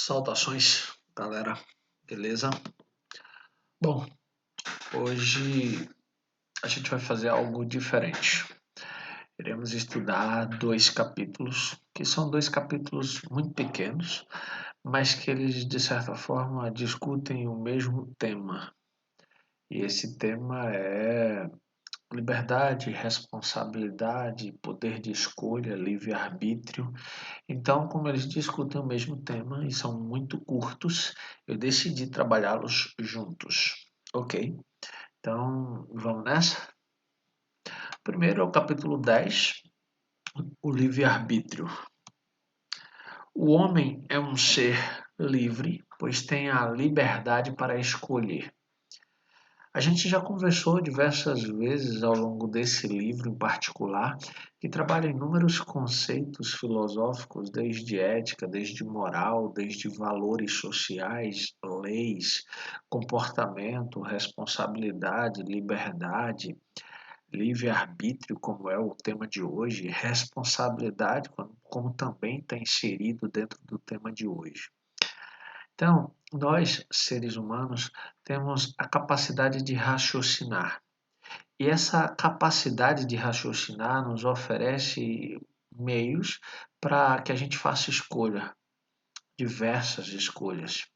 Saudações, galera, beleza? Bom, hoje a gente vai fazer algo diferente. Iremos estudar dois capítulos, que são dois capítulos muito pequenos, mas que eles, de certa forma, discutem o mesmo tema. E esse tema é liberdade, responsabilidade, poder de escolha, livre-arbítrio. Então, como eles discutem o mesmo tema e são muito curtos, eu decidi trabalhá-los juntos. Ok? Então, vamos nessa? Primeiro é o capítulo 10, o livre-arbítrio. O homem é um ser livre, pois tem a liberdade para escolher. A gente já conversou diversas vezes ao longo desse livro em particular, que trabalha inúmeros conceitos filosóficos, desde ética, desde moral, desde valores sociais, leis, comportamento, responsabilidade, liberdade, livre-arbítrio, como é o tema de hoje, responsabilidade, como também está inserido dentro do tema de hoje. Então, nós, seres humanos, temos a capacidade de raciocinar. E essa capacidade de raciocinar nos oferece meios para que a gente faça escolha, diversas escolhas.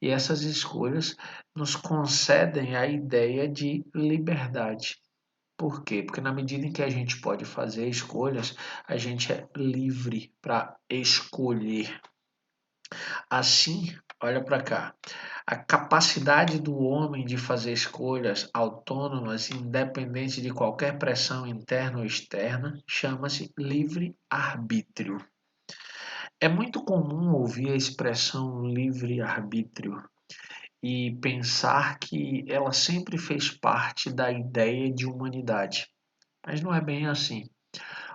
E essas escolhas nos concedem a ideia de liberdade. Por quê? Porque na medida em que a gente pode fazer escolhas, a gente é livre para escolher. Assim, olha para cá. A capacidade do homem de fazer escolhas autônomas, independente de qualquer pressão interna ou externa, chama-se livre-arbítrio. É muito comum ouvir a expressão livre-arbítrio e pensar que ela sempre fez parte da ideia de humanidade. Mas não é bem assim.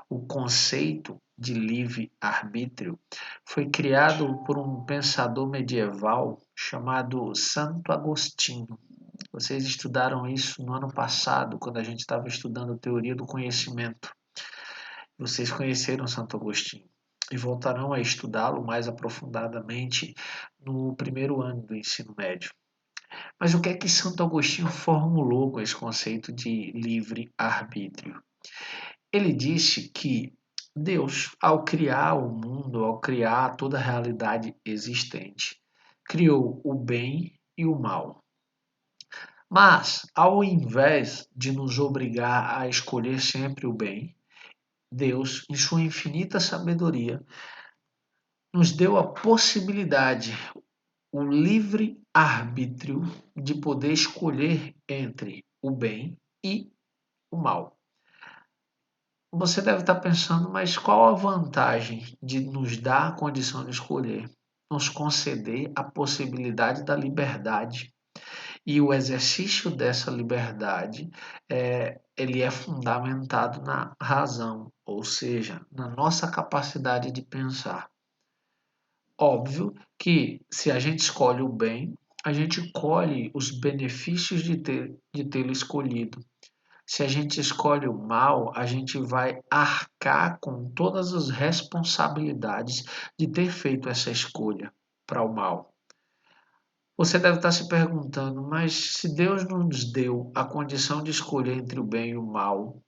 O conceito de livre-arbítrio foi criado por um pensador medieval chamado Santo Agostinho. Vocês estudaram isso no ano passado, quando a gente estava estudando teoria do conhecimento. Vocês conheceram Santo Agostinho e voltarão a estudá-lo mais aprofundadamente no primeiro ano do ensino médio. Mas o que é que Santo Agostinho formulou com esse conceito de livre-arbítrio? Ele disse que Deus, ao criar o mundo, ao criar toda a realidade existente, criou o bem e o mal. Mas, ao invés de nos obrigar a escolher sempre o bem, Deus, em sua infinita sabedoria, nos deu a possibilidade, o livre arbítrio de poder escolher entre o bem e o mal. Você deve estar pensando, mas qual a vantagem de nos dar a condição de escolher? Nos conceder a possibilidade da liberdade. E o exercício dessa liberdade, ele é fundamentado na razão, ou seja, na nossa capacidade de pensar. Óbvio que se a gente escolhe o bem, a gente colhe os benefícios de tê-lo escolhido. Se a gente escolhe o mal, a gente vai arcar com todas as responsabilidades de ter feito essa escolha para o mal. Você deve estar se perguntando, mas se Deus nos deu a condição de escolher entre o bem e o mal,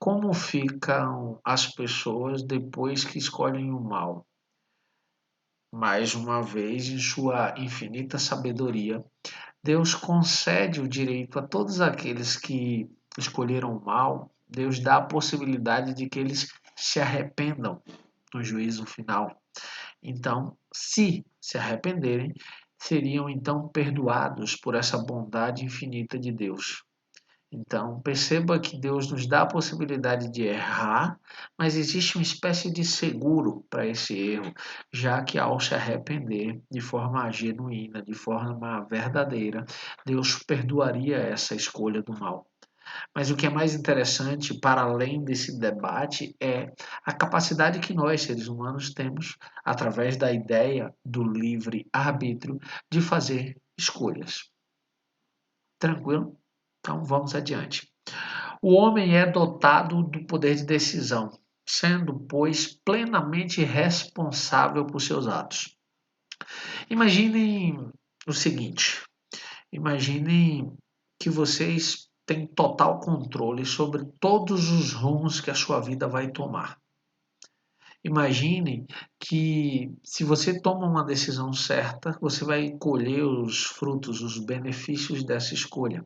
como ficam as pessoas depois que escolhem o mal? Mais uma vez, em sua infinita sabedoria, Deus concede o direito a todos aqueles que escolheram o mal. Deus dá a possibilidade de que eles se arrependam no juízo final. Então, se arrependerem, seriam então perdoados por essa bondade infinita de Deus. Então, perceba que Deus nos dá a possibilidade de errar, mas existe uma espécie de seguro para esse erro, já que ao se arrepender de forma genuína, de forma verdadeira, Deus perdoaria essa escolha do mal. Mas o que é mais interessante, para além desse debate, é a capacidade que nós, seres humanos, temos, através da ideia do livre arbítrio, de fazer escolhas. Tranquilo? Então vamos adiante. O homem é dotado do poder de decisão, sendo, pois, plenamente responsável por seus atos. Imaginem o seguinte: imaginem que vocês têm total controle sobre todos os rumos que a sua vida vai tomar. Imagine que se você toma uma decisão certa, você vai colher os frutos, os benefícios dessa escolha.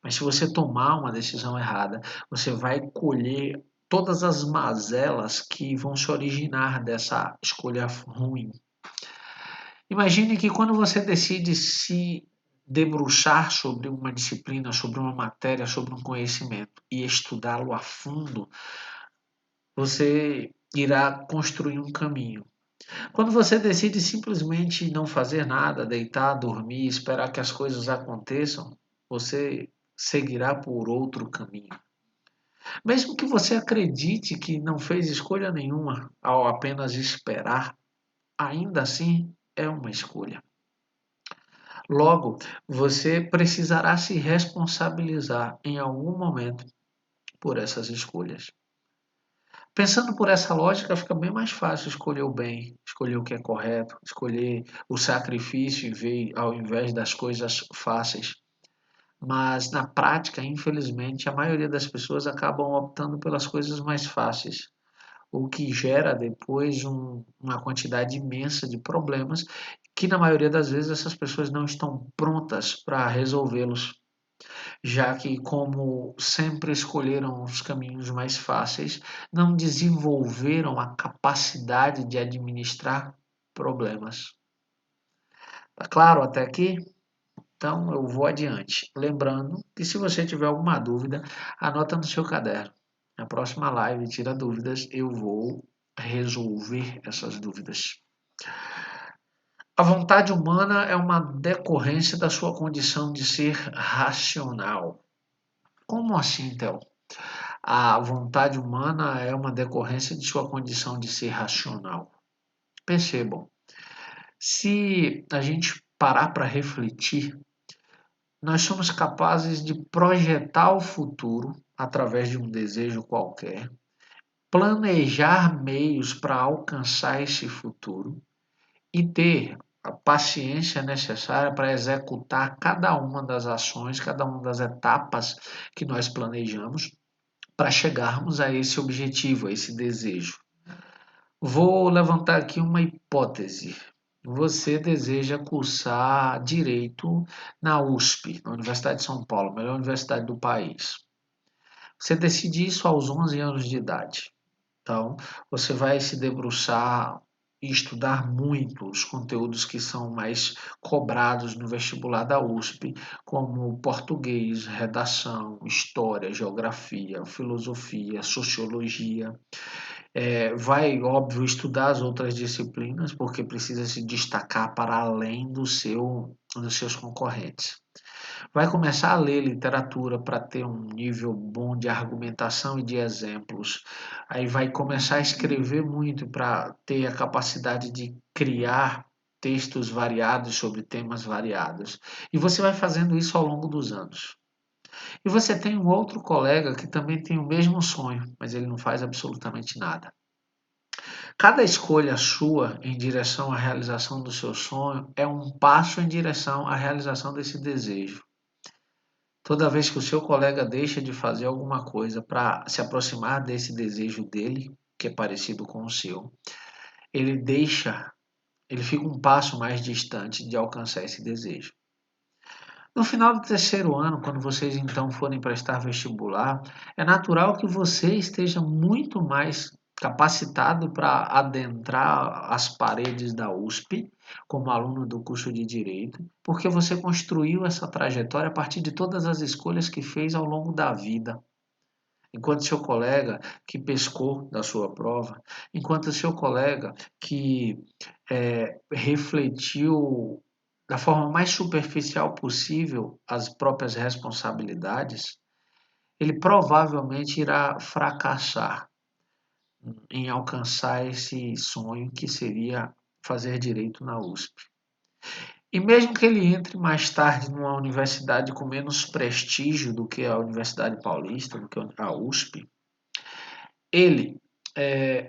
Mas se você tomar uma decisão errada, você vai colher todas as mazelas que vão se originar dessa escolha ruim. Imagine que quando você decide se debruçar sobre uma disciplina, sobre uma matéria, sobre um conhecimento e estudá-lo a fundo, você irá construir um caminho. Quando você decide simplesmente não fazer nada, deitar, dormir, esperar que as coisas aconteçam, você seguirá por outro caminho. Mesmo que você acredite que não fez escolha nenhuma ao apenas esperar, ainda assim é uma escolha. Logo, você precisará se responsabilizar em algum momento por essas escolhas. Pensando por essa lógica, fica bem mais fácil escolher o bem, escolher o que é correto, escolher o sacrifício ao invés das coisas fáceis. Mas na prática, infelizmente, a maioria das pessoas acabam optando pelas coisas mais fáceis, o que gera depois uma quantidade imensa de problemas que, na maioria das vezes, essas pessoas não estão prontas para resolvê-los, já que, como sempre escolheram os caminhos mais fáceis, não desenvolveram a capacidade de administrar problemas. Tá claro até aqui? Então eu vou adiante. Lembrando que se você tiver alguma dúvida, anota no seu caderno. Na próxima live, tira dúvidas, eu vou resolver essas dúvidas. A vontade humana é uma decorrência da sua condição de ser racional. Como assim, Théo? A vontade humana é uma decorrência de sua condição de ser racional. Percebam, se a gente parar para refletir, nós somos capazes de projetar o futuro através de um desejo qualquer, planejar meios para alcançar esse futuro e ter a paciência necessária para executar cada uma das ações, cada uma das etapas que nós planejamos para chegarmos a esse objetivo, a esse desejo. Vou levantar aqui uma hipótese. Você deseja cursar direito na USP, na Universidade de São Paulo, a melhor universidade do país. Você decide isso aos 11 anos de idade. Então, você vai se debruçar e estudar muito os conteúdos que são mais cobrados no vestibular da USP, como português, redação, história, geografia, filosofia, sociologia. Vai, óbvio, estudar as outras disciplinas, porque precisa se destacar para além dos seus concorrentes. Vai começar a ler literatura para ter um nível bom de argumentação e de exemplos. Aí vai começar a escrever muito para ter a capacidade de criar textos variados sobre temas variados. E você vai fazendo isso ao longo dos anos. E você tem um outro colega que também tem o mesmo sonho, mas ele não faz absolutamente nada. Cada escolha sua em direção à realização do seu sonho é um passo em direção à realização desse desejo. Toda vez que o seu colega deixa de fazer alguma coisa para se aproximar desse desejo dele, que é parecido com o seu, ele deixa, ele fica um passo mais distante de alcançar esse desejo. No final do terceiro ano, quando vocês então forem prestar vestibular, é natural que você esteja muito mais capacitado para adentrar as paredes da USP como aluno do curso de Direito, porque você construiu essa trajetória a partir de todas as escolhas que fez ao longo da vida. Enquanto seu colega que pescou da sua prova, enquanto seu colega que refletiu da forma mais superficial possível as próprias responsabilidades, ele provavelmente irá fracassar em alcançar esse sonho que seria fazer direito na USP. E mesmo que ele entre mais tarde numa universidade com menos prestígio do que a Universidade Paulista, do que a USP, ele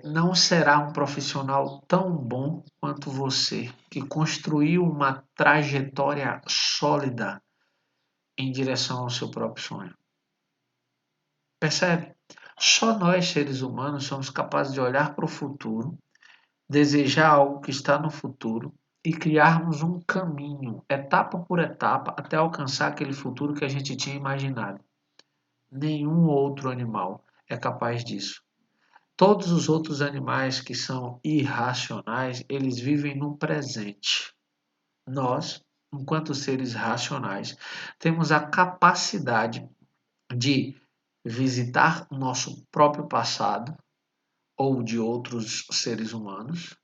não será um profissional tão bom quanto você, que construiu uma trajetória sólida em direção ao seu próprio sonho. Percebe? Só nós, seres humanos, somos capazes de olhar para o futuro, desejar algo que está no futuro e criarmos um caminho, etapa por etapa, até alcançar aquele futuro que a gente tinha imaginado. Nenhum outro animal é capaz disso. Todos os outros animais que são irracionais, eles vivem no presente. Nós, enquanto seres racionais, temos a capacidade de visitar o nosso próprio passado ou de outros seres humanos,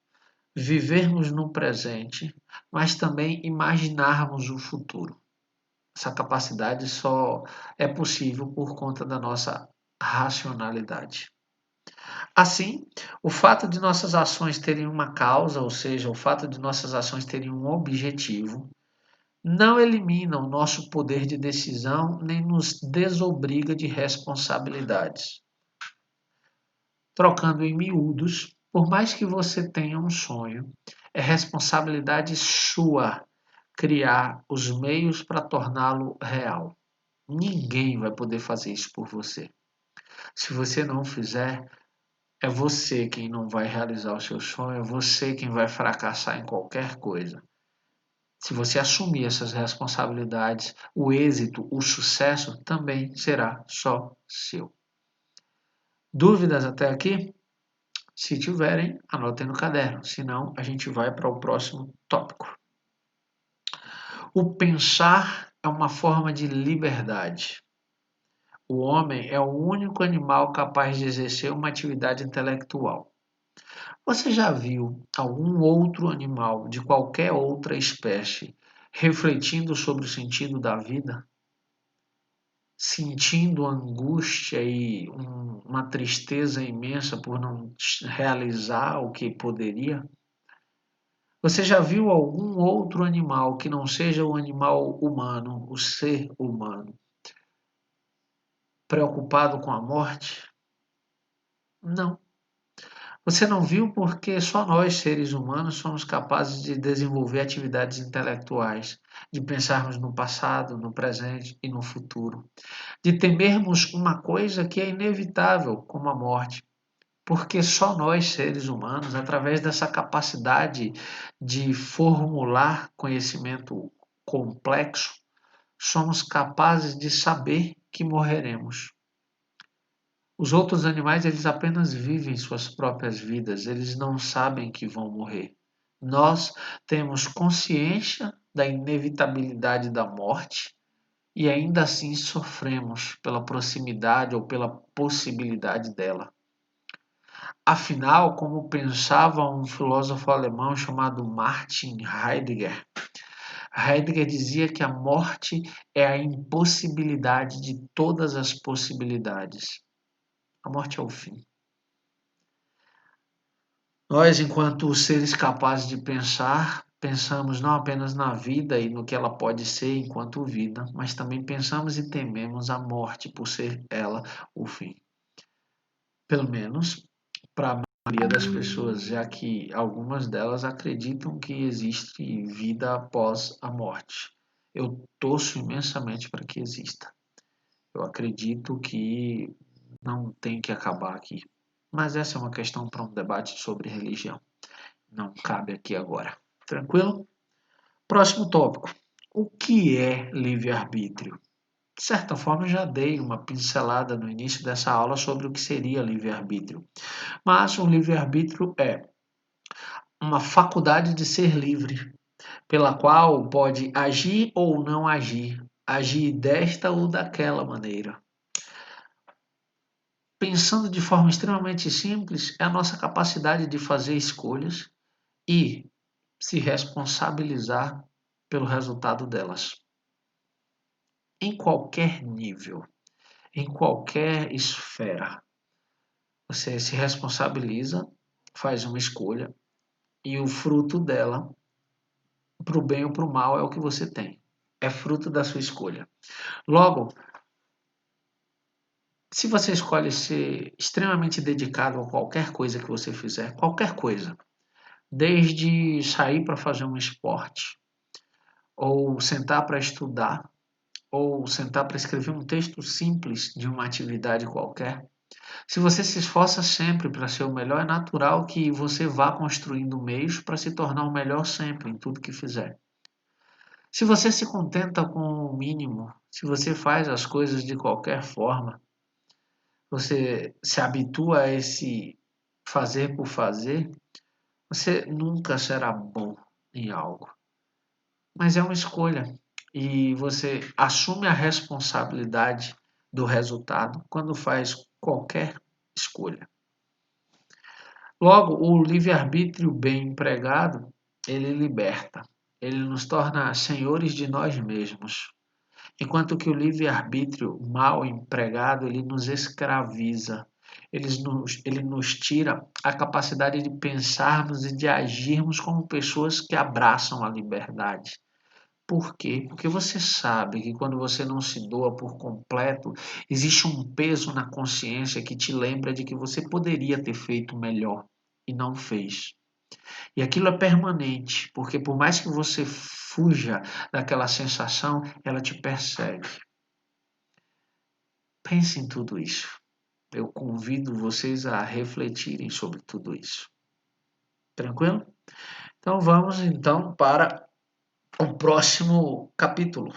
vivermos no presente, mas também imaginarmos o futuro. Essa capacidade só é possível por conta da nossa racionalidade. Assim, o fato de nossas ações terem uma causa, ou seja, o fato de nossas ações terem um objetivo, não elimina o nosso poder de decisão nem nos desobriga de responsabilidades. Trocando em miúdos, por mais que você tenha um sonho, é responsabilidade sua criar os meios para torná-lo real. Ninguém vai poder fazer isso por você. Se você não fizer, é você quem não vai realizar o seu sonho, é você quem vai fracassar em qualquer coisa. Se você assumir essas responsabilidades, o êxito, o sucesso também será só seu. Dúvidas até aqui? Se tiverem, anotem no caderno, senão a gente vai para o próximo tópico. O pensar é uma forma de liberdade. O homem é o único animal capaz de exercer uma atividade intelectual. Você já viu algum outro animal de qualquer outra espécie refletindo sobre o sentido da vida? Sentindo angústia e uma tristeza imensa por não realizar o que poderia? Você já viu algum outro animal que não seja o animal humano, o ser humano, preocupado com a morte? Não. Você não viu porque só nós, seres humanos, somos capazes de desenvolver atividades intelectuais, de pensarmos no passado, no presente e no futuro, de temermos uma coisa que é inevitável, como a morte. Porque só nós, seres humanos, através dessa capacidade de formular conhecimento complexo, somos capazes de saber que morreremos. Os outros animais, eles apenas vivem suas próprias vidas, eles não sabem que vão morrer. Nós temos consciência da inevitabilidade da morte e ainda assim sofremos pela proximidade ou pela possibilidade dela. Afinal, como pensava um filósofo alemão chamado Martin Heidegger, Heidegger dizia que a morte é a impossibilidade de todas as possibilidades. A morte é o fim. Nós, enquanto seres capazes de pensar, pensamos não apenas na vida e no que ela pode ser enquanto vida, mas também pensamos e tememos a morte por ser ela o fim. Pelo menos para a maioria das pessoas, já que algumas delas acreditam que existe vida após a morte. Eu torço imensamente para que exista. Eu acredito que não tem que acabar aqui. Mas essa é uma questão para um debate sobre religião. Não cabe aqui agora. Tranquilo? Próximo tópico. O que é livre-arbítrio? De certa forma, eu já dei uma pincelada no início dessa aula sobre o que seria livre-arbítrio. Mas o livre-arbítrio é uma faculdade de ser livre, pela qual pode agir ou não agir, agir desta ou daquela maneira. Pensando de forma extremamente simples, é a nossa capacidade de fazer escolhas e se responsabilizar pelo resultado delas. Em qualquer nível, em qualquer esfera, você se responsabiliza, faz uma escolha e o fruto dela, para o bem ou para o mal, é o que você tem. É fruto da sua escolha. Logo, Se você escolhe ser extremamente dedicado a qualquer coisa que você fizer, qualquer coisa, desde sair para fazer um esporte, ou sentar para estudar, ou sentar para escrever um texto simples de uma atividade qualquer, se você se esforça sempre para ser o melhor, é natural que você vá construindo meios para se tornar o melhor sempre em tudo que fizer. Se você se contenta com o mínimo, se você faz as coisas de qualquer forma, você se habitua a esse fazer por fazer, você nunca será bom em algo. Mas é uma escolha e você assume a responsabilidade do resultado quando faz qualquer escolha. Logo, o livre-arbítrio bem empregado, ele liberta, ele nos torna senhores de nós mesmos, enquanto que o livre-arbítrio mal empregado, ele nos escraviza, ele nos tira a capacidade de pensarmos e de agirmos como pessoas que abraçam a liberdade. Por quê? Porque você sabe que quando você não se doa por completo, existe um peso na consciência que te lembra de que você poderia ter feito melhor e não fez. E aquilo é permanente, porque por mais que você fuja daquela sensação, ela te persegue. Pense em tudo isso. Eu convido vocês a refletirem sobre tudo isso. Tranquilo? Então vamos então para o próximo capítulo.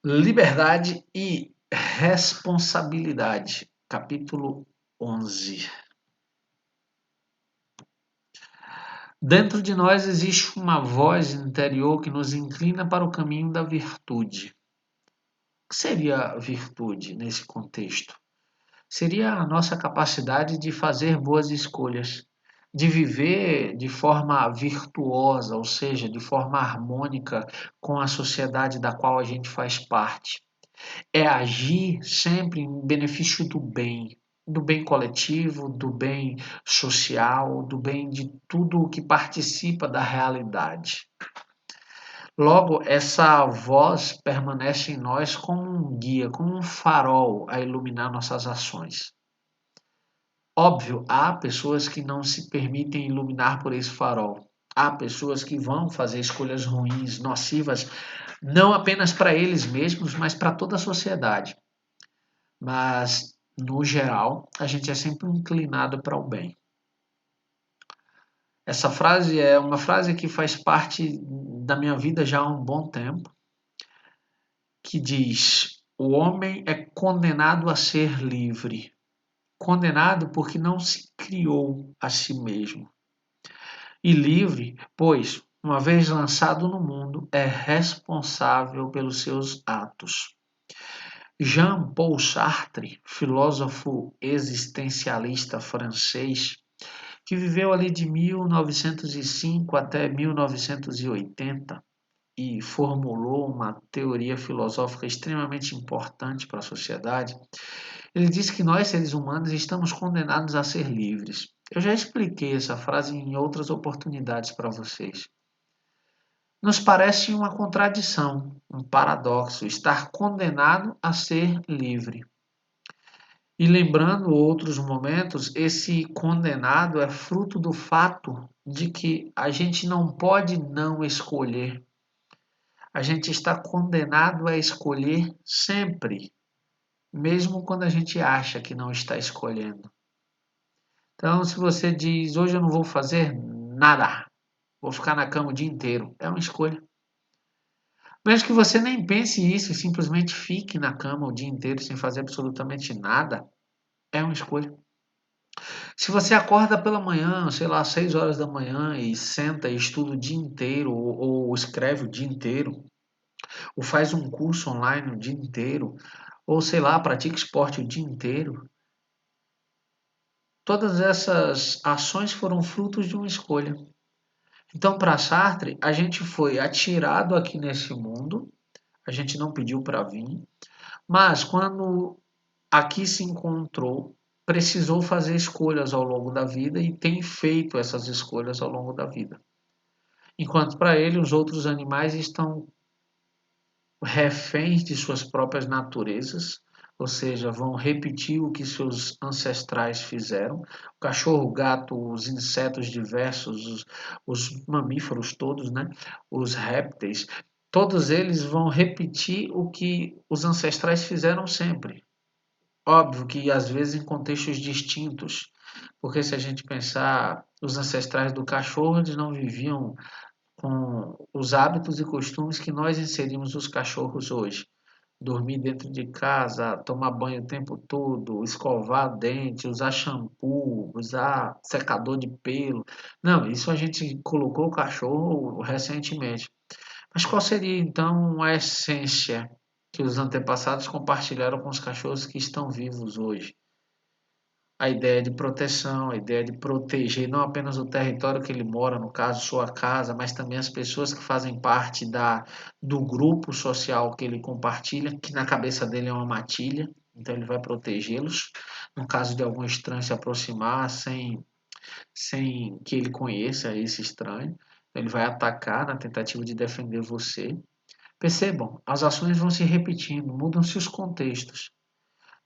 Liberdade e responsabilidade, capítulo 11. Dentro de nós existe uma voz interior que nos inclina para o caminho da virtude. O que seria virtude nesse contexto? Seria a nossa capacidade de fazer boas escolhas, de viver de forma virtuosa, ou seja, de forma harmônica com a sociedade da qual a gente faz parte. É agir sempre em benefício do bem coletivo, do bem social, do bem de tudo o que participa da realidade. Logo, essa voz permanece em nós como um guia, como um farol a iluminar nossas ações. Óbvio, há pessoas que não se permitem iluminar por esse farol. Há pessoas que vão fazer escolhas ruins, nocivas, não apenas para eles mesmos, mas para toda a sociedade. Mas, no geral, a gente é sempre inclinado para o bem. Essa frase é uma frase que faz parte da minha vida já há um bom tempo, que diz: o homem é condenado a ser livre. Condenado porque não se criou a si mesmo. E livre, pois, uma vez lançado no mundo, é responsável pelos seus atos. Jean-Paul Sartre, filósofo existencialista francês, que viveu ali de 1905 até 1980 e formulou uma teoria filosófica extremamente importante para a sociedade, ele disse que nós, seres humanos, estamos condenados a ser livres. Eu já expliquei essa frase em outras oportunidades para vocês. Nos parece uma contradição, um paradoxo, estar condenado a ser livre. E lembrando outros momentos, esse condenado é fruto do fato de que a gente não pode não escolher. A gente está condenado a escolher sempre, mesmo quando a gente acha que não está escolhendo. Então, se você diz, hoje eu não vou fazer nada, vou ficar na cama o dia inteiro, é uma escolha. Mesmo que você nem pense isso e simplesmente fique na cama o dia inteiro sem fazer absolutamente nada, é uma escolha. Se você acorda pela manhã, sei lá, 6 horas da manhã e senta e estuda o dia inteiro, ou escreve o dia inteiro, ou faz um curso online o dia inteiro, ou sei lá, pratica esporte o dia inteiro, todas essas ações foram frutos de uma escolha. Então, para Sartre, a gente foi atirado aqui nesse mundo, a gente não pediu para vir, mas quando aqui se encontrou, precisou fazer escolhas ao longo da vida e tem feito essas escolhas ao longo da vida. Enquanto para ele os outros animais estão reféns de suas próprias naturezas, ou seja, vão repetir o que seus ancestrais fizeram. O cachorro, o gato, os insetos diversos, os mamíferos todos, né? Os répteis, todos eles vão repetir o que os ancestrais fizeram sempre. Óbvio que às vezes em contextos distintos, porque se a gente pensar, os ancestrais do cachorro, eles não viviam com os hábitos e costumes que nós inserimos os cachorros hoje. Dormir dentro de casa, tomar banho o tempo todo, escovar dente, usar shampoo, usar secador de pelo. Não, isso a gente colocou o cachorro recentemente. Mas qual seria então a essência que os antepassados compartilharam com os cachorros que estão vivos hoje? A ideia de proteção, a ideia de proteger não apenas o território que ele mora, no caso, sua casa, mas também as pessoas que fazem parte do grupo social que ele compartilha, que na cabeça dele é uma matilha, então ele vai protegê-los. No caso de algum estranho se aproximar sem que ele conheça esse estranho, ele vai atacar na tentativa de defender você. Percebam, as ações vão se repetindo, mudam-se os contextos.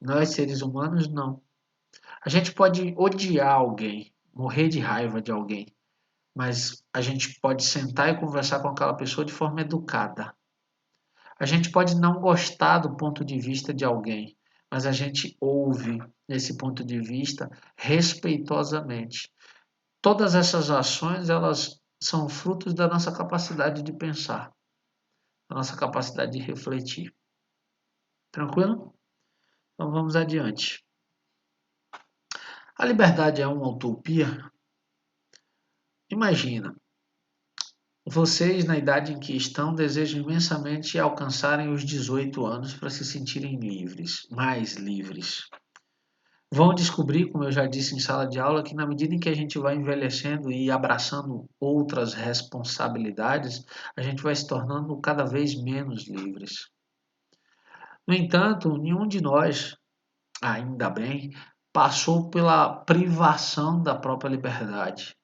Nós, seres humanos, não. A gente pode odiar alguém, morrer de raiva de alguém, mas a gente pode sentar e conversar com aquela pessoa de forma educada. A gente pode não gostar do ponto de vista de alguém, mas a gente ouve esse ponto de vista respeitosamente. Todas essas ações, elas são frutos da nossa capacidade de pensar, da nossa capacidade de refletir. Tranquilo? Então vamos adiante. A liberdade é uma utopia? Imagina, vocês, na idade em que estão, desejam imensamente alcançarem os 18 anos para se sentirem livres, mais livres. Vão descobrir, como eu já disse em sala de aula, que na medida em que a gente vai envelhecendo e abraçando outras responsabilidades, a gente vai se tornando cada vez menos livres. No entanto, nenhum de nós, ainda bem, passou pela privação da própria liberdade.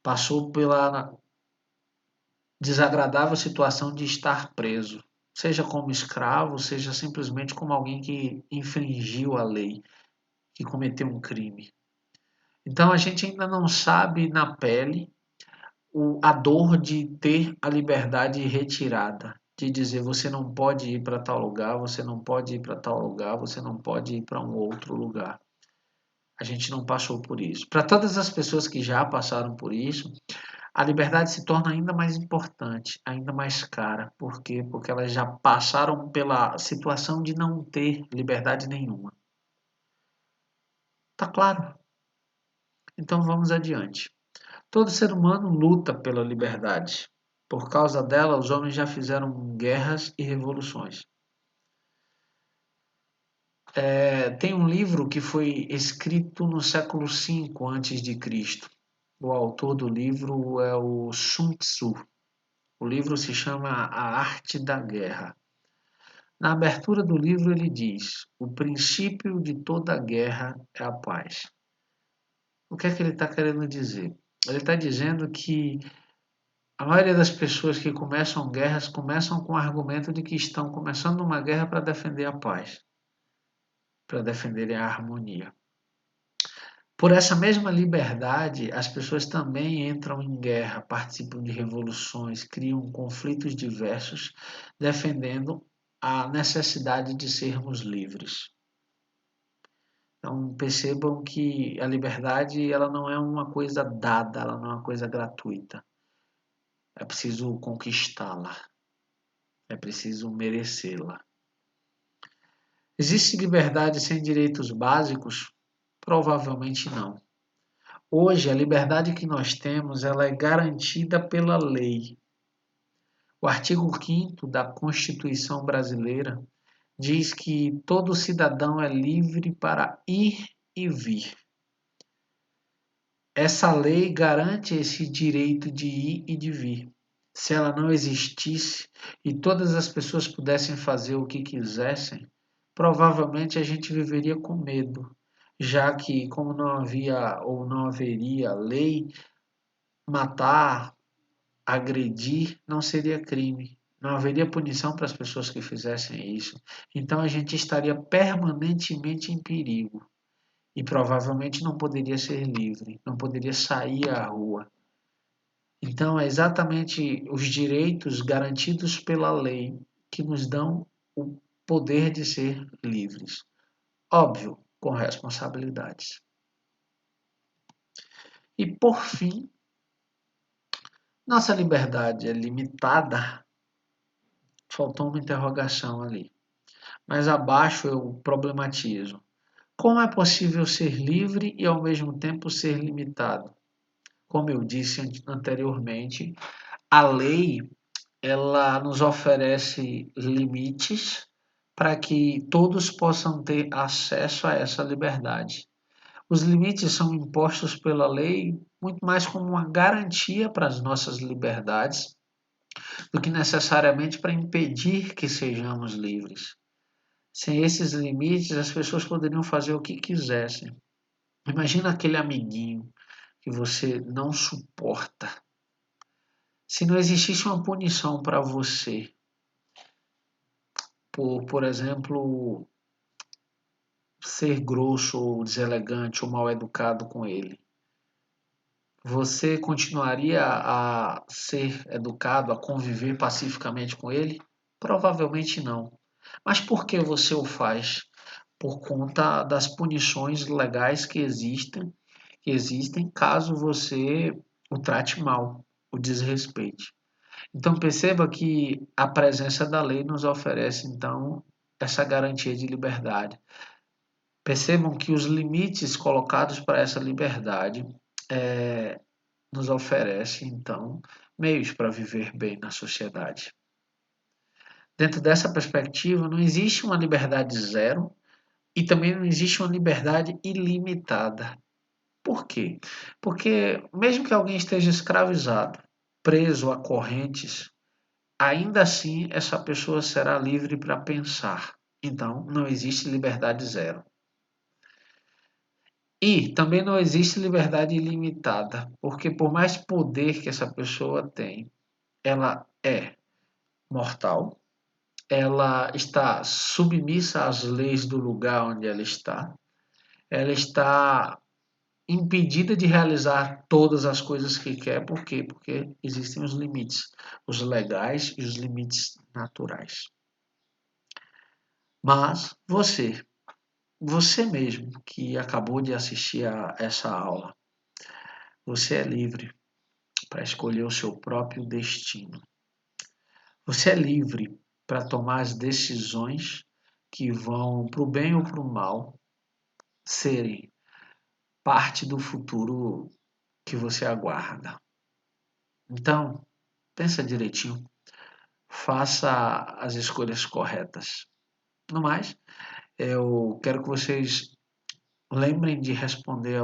Passou pela desagradável situação de estar preso, seja como escravo, seja simplesmente como alguém que infringiu a lei, que cometeu um crime. Então a gente ainda não sabe na pele a dor de ter a liberdade retirada, de dizer você não pode ir para tal lugar, você não pode ir para tal lugar, você não pode ir para um outro lugar. A gente não passou por isso. Para todas as pessoas que já passaram por isso, a liberdade se torna ainda mais importante, ainda mais cara. Por quê? Porque elas já passaram pela situação de não ter liberdade nenhuma. Tá claro? Então vamos adiante. Todo ser humano luta pela liberdade. Por causa dela, os homens já fizeram guerras e revoluções. Tem um livro que foi escrito no século V a.C. O autor do livro é o Sun Tzu. O livro se chama A Arte da Guerra. Na abertura do livro ele diz: o princípio de toda guerra é a paz. O que é que ele está querendo dizer? Ele está dizendo que a maioria das pessoas que começam guerras começam com o argumento de que estão começando uma guerra para defender a paz, para defender a harmonia. Por essa mesma liberdade, as pessoas também entram em guerra, participam de revoluções, criam conflitos diversos, defendendo a necessidade de sermos livres. Então percebam que a liberdade ela não é uma coisa dada, ela não é uma coisa gratuita. É preciso conquistá-la, é preciso merecê-la. Existe liberdade sem direitos básicos? Provavelmente não. Hoje, a liberdade que nós temos, ela é garantida pela lei. O artigo 5º da Constituição Brasileira diz que todo cidadão é livre para ir e vir. Essa lei garante esse direito de ir e de vir. Se ela não existisse e todas as pessoas pudessem fazer o que quisessem, provavelmente a gente viveria com medo, já que, como não havia ou não haveria lei, matar, agredir não seria crime, não haveria punição para as pessoas que fizessem isso. Então a gente estaria permanentemente em perigo e provavelmente não poderia ser livre, não poderia sair à rua. Então é exatamente os direitos garantidos pela lei que nos dão o poder de ser livres. Óbvio, com responsabilidades. E por fim, nossa liberdade é limitada? Faltou uma interrogação ali. Mas abaixo eu problematizo. Como é possível ser livre e ao mesmo tempo ser limitado? Como eu disse anteriormente, a lei ela nos oferece limites para que todos possam ter acesso a essa liberdade. Os limites são impostos pela lei muito mais como uma garantia para as nossas liberdades do que necessariamente para impedir que sejamos livres. Sem esses limites, as pessoas poderiam fazer o que quisessem. Imagina aquele amiguinho que você não suporta. Se não existisse uma punição para você, por exemplo, ser grosso ou deselegante ou mal educado com ele, você continuaria a ser educado, a conviver pacificamente com ele? Provavelmente não. Mas por que você o faz? Por conta das punições legais que existem caso você o trate mal, o desrespeite. Então perceba que a presença da lei nos oferece então essa garantia de liberdade. Percebam que os limites colocados para essa liberdade nos oferecem então meios para viver bem na sociedade. Dentro dessa perspectiva, não existe uma liberdade zero e também não existe uma liberdade ilimitada. Por quê? Porque mesmo que alguém esteja escravizado, preso a correntes, ainda assim essa pessoa será livre para pensar. Então, não existe liberdade zero. E também não existe liberdade ilimitada, porque por mais poder que essa pessoa tem, ela é mortal, ela está submissa às leis do lugar onde ela está impedida de realizar todas as coisas que quer, por quê? Porque existem os limites, os legais e os limites naturais. Mas você mesmo que acabou de assistir a essa aula, você é livre para escolher o seu próprio destino. Você é livre para tomar as decisões que vão para o bem ou para o mal serem parte do futuro que você aguarda. Então, pensa direitinho, faça as escolhas corretas. No mais, eu quero que vocês lembrem de responder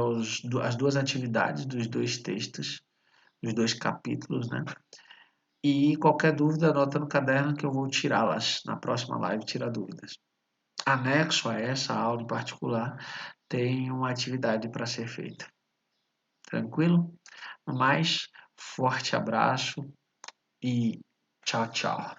às duas atividades dos dois textos, dos dois capítulos, né? E qualquer dúvida, anota no caderno que eu vou tirá-las na próxima live, tirar dúvidas. Anexo a essa aula em particular, tem uma atividade para ser feita. Tranquilo? No mais, forte abraço e tchau, tchau.